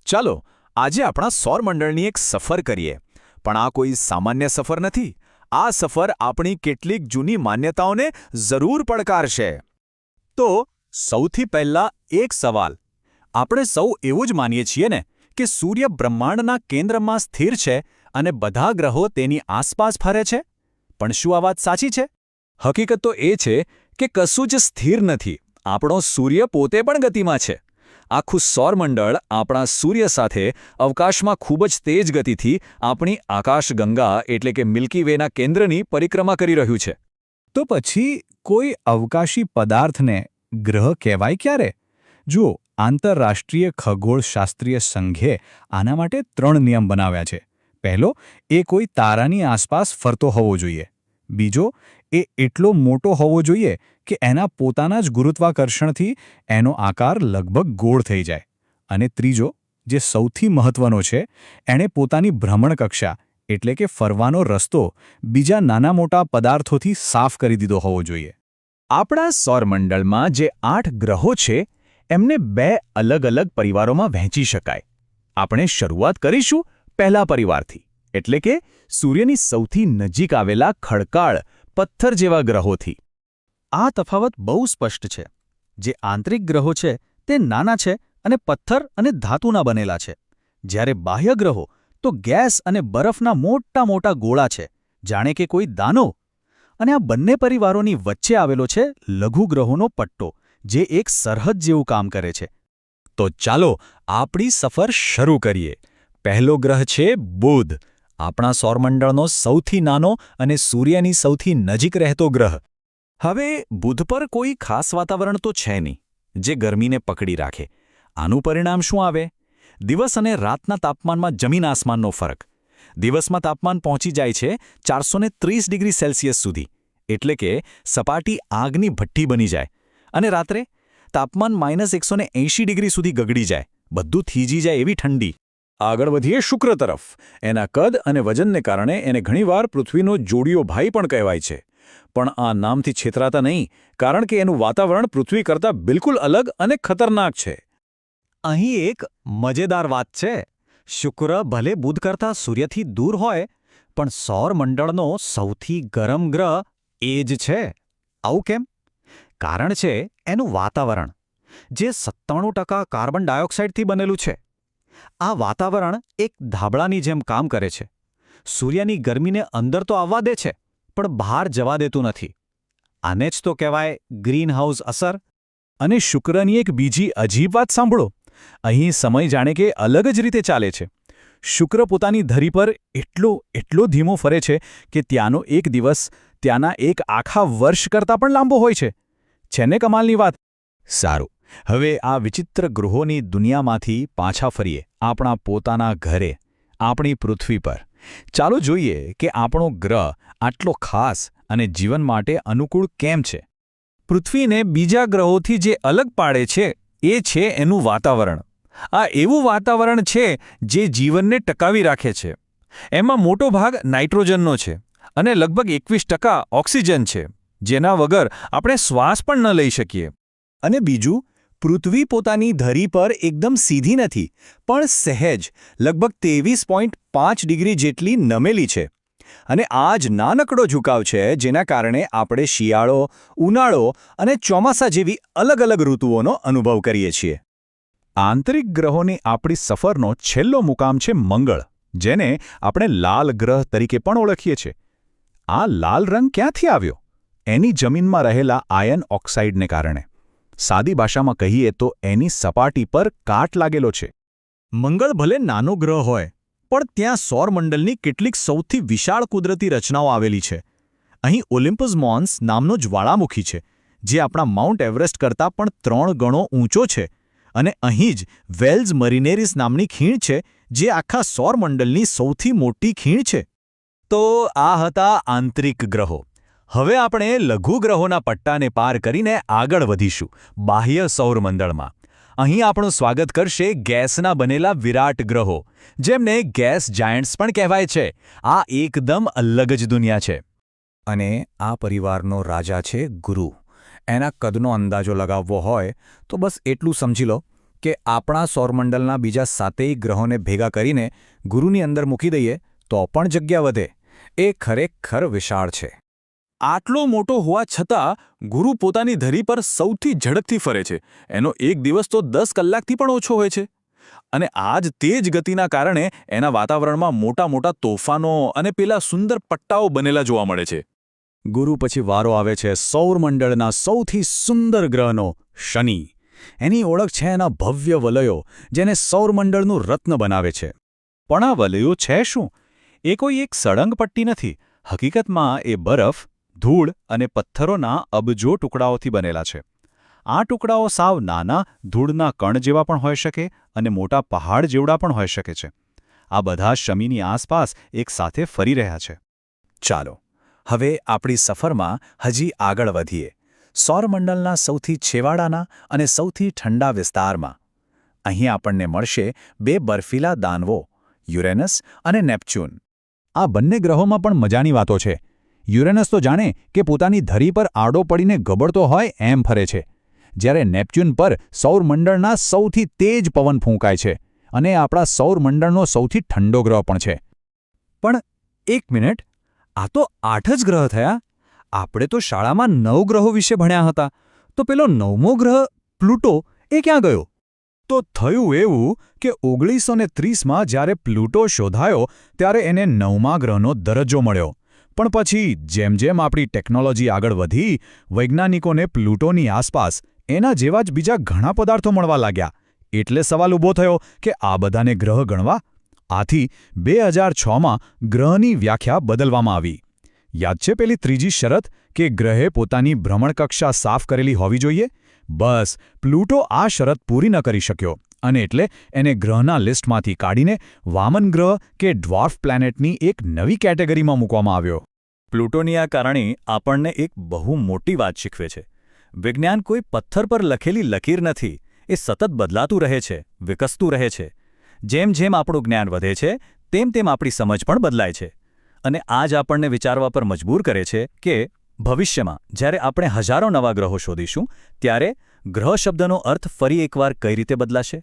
ચાલો આજે આપણા સૌરમંડળની એક સફર કરીએ. પણ આ કોઈ સામાન્ય સફર નથી. આ સફર આપણી કેટલીક જૂની માન્યતાઓને જરૂર પડકારશે. તો સૌથી પહેલા એક સવાલ. આપણે સૌ એવું જ માનીએ છીએ ને કે સૂર્ય બ્રહ્માંડના કેન્દ્રમાં સ્થિર છે અને બધા ગ્રહો તેની આસપાસ ફરે છે? પણ શું આ વાત સાચી છે? હકીકત તો એ છે કે કશું જ સ્થિર નથી. આપણો સૂર્ય પોતે પણ ગતિમાં છે. આખું સૌરમંડળ આપણા સૂર્ય સાથે અવકાશમાં ખૂબ જ તેજ ગતિથી આપણી આકાશગંગા એટલે કે મિલ્કી વેના કેન્દ્રની પરિક્રમા કરી રહ્યું છે. તો પછી કોઈ અવકાશી પદાર્થને ગ્રહ કહેવાય ક્યારે? જુઓ, આંતરરાષ્ટ્રીય ખગોળશાસ્ત્રીય સંઘે આના માટે 3 નિયમ બનાવ્યા છે. પહેલો, એ કોઈ તારાની આસપાસ ફરતો હોવો જોઈએ. બીજો, એ એટલો મોટો હોવો જોઈએ કે એના પોતાના જ ગુરુત્વાકર્ષણથી એનો આકાર લગભગ ગોળ થઈ જાય. અને ત્રીજો, જે સૌથી મહત્વનો છે, એણે પોતાની ભ્રમણકક્ષા એટલે કે ફરવાનો રસ્તો બીજા નાના મોટા પદાર્થોથી સાફ કરી દીધો હોવો જોઈએ. આપણા સૌરમંડળમાં જે 8 ગ્રહો છે એમને 2 અલગ અલગ પરિવારોમાં વહેંચી શકાય. આપણે શરૂઆત કરીશું પહેલા પરિવારથી, એટલે કે સૂર્યની સૌથી નજીક આવેલા ખડકાળ પથ્થર જેવા ગ્રહોથી. આ તફાવત બહુ સ્પષ્ટ છે. જે આંતરિક ગ્રહો છે તે નાના છે અને પથ્થર અને ધાતુના બનેલા છે, જ્યારે બાહ્ય ગ્રહો તો ગેસ અને બરફના મોટા મોટા ગોળા છે, જાણે કે કોઈ દાનવ. અને આ બંને પરિવારોની વચ્ચે આવેલો છે લઘુગ્રહોનો પટ્ટો, જે એક સરહદ જેવું કામ કરે છે. તો ચાલો આપણી સફર શરૂ કરીએ. પહેલો ગ્રહ છે બુધ, આપણા સૌરમંડળનો સૌથી નાનો અને સૂર્યની સૌથી નજીક રહેતો ગ્રહ. હવે બુધ પર કોઈ ખાસ વાતાવરણ તો છે નહીં જે ગરમીને પકડી રાખે. આનું પરિણામ શું આવે? દિવસ અને રાતના તાપમાનમાં જમીન આસમાનનો ફરક. દિવસમાં તાપમાન પહોંચી જાય છે 430 ડિગ્રી સેલ્સિયસ સુધી, એટલે કે સપાટી આગની ભઠ્ઠી બની જાય. અને રાત્રે તાપમાન -180 ડિગ્રી સુધી ગગડી જાય, બધું થીજી જાય એવી ઠંડી. આગળ વધીએ શુક્ર તરફ. એના કદ અને વજનને કારણે એને ઘણીવાર પૃથ્વીનો જોડિયો ભાઈ પણ કહેવાય છે. પણ આ નામથી છેતરાતા નહીં, કારણ કે એનું વાતાવરણ પૃથ્વી કરતાં બિલકુલ અલગ અને ખતરનાક છે. અહીં એક મજેદાર વાત છે. શુક્ર ભલે બુધ કરતાં સૂર્યથી દૂર હોય, પણ સૌરમંડળનો સૌથી ગરમ ગ્રહ એ જ છે. આવું કેમ? કારણ છે એનું વાતાવરણ, જે 97% કાર્બન ડાયોક્સાઇડથી બનેલું છે. આ વાતાવરણ એક ધાબળાની જેમ કામ કરે છે. સૂર્યની ગરમીને અંદર તો આવવા દે છે, પણ બહાર જવા દેતું નથી. આને જ તો કહેવાય ગ્રીનહાઉસ અસર. અને શુક્રની એક બીજી અજીબ વાત સાંભળો. અહીં સમય જાણે કે અલગ જ રીતે ચાલે છે. શુક્ર પોતાની ધરી પર એટલો ધીમો ફરે છે કે ત્યાંનો એક દિવસ ત્યાંના એક આખા વર્ષ કરતાં પણ લાંબો હોય છે. છે ને કમાલની વાત? સારું, હવે આ વિચિત્ર ગ્રહોની દુનિયામાંથી પાછા ફરીએ આપણા પોતાના ઘરે, આપણી પૃથ્વી પર. ચાલો જોઈએ કે આપણો ગ્રહ આટલો ખાસ અને જીવન માટે અનુકૂળ કેમ છે. પૃથ્વીને બીજા ગ્રહોથી જે અલગ પાડે છે એ છે એનું વાતાવરણ. આ એવું વાતાવરણ છે જે જીવનને ટકાવી રાખે છે. એમાં મોટો ભાગ નાઇટ્રોજનનો છે અને લગભગ 21% ઓક્સિજન છે, જેના વગર આપણે શ્વાસ પણ ન લઈ શકીએ. અને બીજું, પૃથ્વી પોતાની ધરી પર એકદમ સીધી નથી, પણ સહેજ લગભગ 23.5 ડિગ્રી જેટલી નમેલી છે. અને આ જ નાનકડો ઝુકાવ છે જેના કારણે આપણે શિયાળો, ઉનાળો અને ચોમાસા જેવી અલગ અલગ ઋતુઓનો અનુભવ કરીએ છીએ. આંતરિક ગ્રહોની આપણી સફરનો છેલ્લો મુકામ છે મંગળ, જેને આપણે લાલ ગ્રહ તરીકે પણ ઓળખીએ છીએ. આ લાલ રંગ ક્યાંથી આવ્યો? એની જમીનમાં રહેલા આયર્ન ઓક્સાઇડને કારણે. સાદી ભાષામાં કહીએ તો એની સપાટી પર કાટ લાગેલો છે. મંગળ ભલે નાનો ગ્રહ હોય, પણ ત્યાં સૌરમંડળની કેટલીક સૌથી વિશાળ કુદરતી રચનાઓ આવેલી છે. અહીં ઓલિમ્પસ મોન્સ નામનો જ્વાળામુખી છે, જે આપણા માઉન્ટ એવરેસ્ટ કરતાં પણ 3 ગણો ઊંચો છે. અને અહીં જ વેલ્સ મરિનેરિસ નામની ખીણ છે, જે આખા સૌરમંડળની સૌથી મોટી ખીણ છે. તો આ હતા આંતરિક ગ્રહો. હવે આપણે લઘુગ્રહોના પટ્ટાને પાર કરીને આગળ વધીશું બાહ્ય સૌરમંડળમાં. અહીં આપણું સ્વાગત કરશે ગેસના બનેલા વિરાટ ગ્રહો, જેમને ગેસ જાયન્ટ્સ પણ કહેવાય છે. આ એકદમ અલગ જ દુનિયા છે. અને આ પરિવારનો રાજા છે ગુરુ. એના કદનો અંદાજો લગાવવો હોય તો બસ એટલું સમજી લો કે આપણા સૌરમંડળના બીજા 7 ગ્રહોને ભેગા કરીને ગુરુની અંદર મૂકી દઈએ તો પણ જગ્યા વધે. એ ખરેખર વિશાળ છે. આટલો મોટો હોવા છતાં ગુરુ પોતાની ધરી પર સૌથી ઝડપથી ફરે છે. એનો એક દિવસ તો 10 કલાકથી પણ ઓછો હોય છે. અને આ જ તેજ ગતિના કારણે એના વાતાવરણમાં મોટા મોટા તોફાનો અને પેલા સુંદર પટ્ટાઓ બનેલા જોવા મળે છે. ગુરુ પછી વારો આવે છે સૌરમંડળના સૌથી સુંદર ગ્રહનો, શનિ. એની ઓળખ છે એના ભવ્ય વલયો, જેને સૌરમંડળનું રત્ન બનાવે છે. પણ આ વલયો છે શું? એ કોઈ એક સળંગ પટ્ટી નથી. હકીકતમાં એ બરફ, ધૂળ અને પથ્થરોના અબજો ટુકડાઓથી બનેલા છે. આ ટુકડાઓ સાવ નાના ધૂળના કણ જેવા પણ હોઈ શકે અને મોટા પહાડ જેવડા પણ હોઈ શકે છે. આ બધા શમીની આસપાસ એકસાથે ફરી રહ્યા છે. ચાલો હવે આપણી સફરમાં હજી આગળ વધીએ, સૌરમંડળના સૌથી છેવાડાના અને સૌથી ઠંડા વિસ્તારમાં. અહીં આપણને મળશે 2 બર્ફીલા દાનવો, યુરેનસ અને નેપ્ચ્યુન. આ બંને ગ્રહોમાં પણ મજાની વાતો છે. યુરેનસ તો જાણે કે પોતાની ધરી પર આડો પડીને ગબડતો હોય એમ ફરે છે, જ્યારે નેપ્ચ્યુન પર સૌરમંડળના સૌથી તેજ પવન ફૂંકાય છે અને આપણા સૌરમંડળનો સૌથી ઠંડો ગ્રહ પણ છે. પણ એક મિનિટ, આ તો 8 જ ગ્રહ થયા. આપણે તો શાળામાં 9 ગ્રહો વિશે ભણ્યા હતા. તો પેલો 9મો ગ્રહ પ્લુટો એ ક્યાં ગયો? તો થયું એવું કે 1930માં જ્યારે પ્લુટો શોધાયો ત્યારે એને 9મા ગ્રહનો દરજ્જો મળ્યો. પણ પછી જેમ જેમ આપણી ટેકનોલોજી આગળ વધી, વૈજ્ઞાનિકોને પ્લુટોની આસપાસ એના જેવા જ બીજા ઘણા પદાર્થો મળવા લાગ્યા. એટલે સવાલ ઊભો થયો કે આ બધાને ગ્રહ ગણવા? આથી 2006માં ગ્રહની વ્યાખ્યા બદલવામાં આવી. યાદ છે પેલી ત્રીજી શરત કે ગ્રહે પોતાની ભ્રમણકક્ષા સાફ કરેલી હોવી જોઈએ? બસ પ્લુટો આ શરત પૂરી ન કરી શક્યો અને એટલે એને ગ્રહના લિસ્ટમાંથી કાઢીને વામન ગ્રહ કે ડ્વાર્ફ પ્લેનેટની એક નવી કેટેગરીમાં મૂકવામાં આવ્યો. પ્લુટોની આ કારણે આપણને એક બહુ મોટી વાત શીખવે છે. વિજ્ઞાન કોઈ પથ્થર પર લખેલી લકીર નથી. એ સતત બદલાતું રહે છે, વિકસતું રહે છે. જેમ જેમ આપણું જ્ઞાન વધે છે તેમ તેમ આપણી સમજ પણ બદલાય છે. અને આ જ આપણને વિચારવા પર મજબૂર કરે છે કે ભવિષ્યમાં જ્યારે આપણે હજારો નવા ગ્રહો શોધીશું ત્યારે ગ્રહ શબ્દનો અર્થ ફરી એકવાર કઈ રીતે બદલાશે.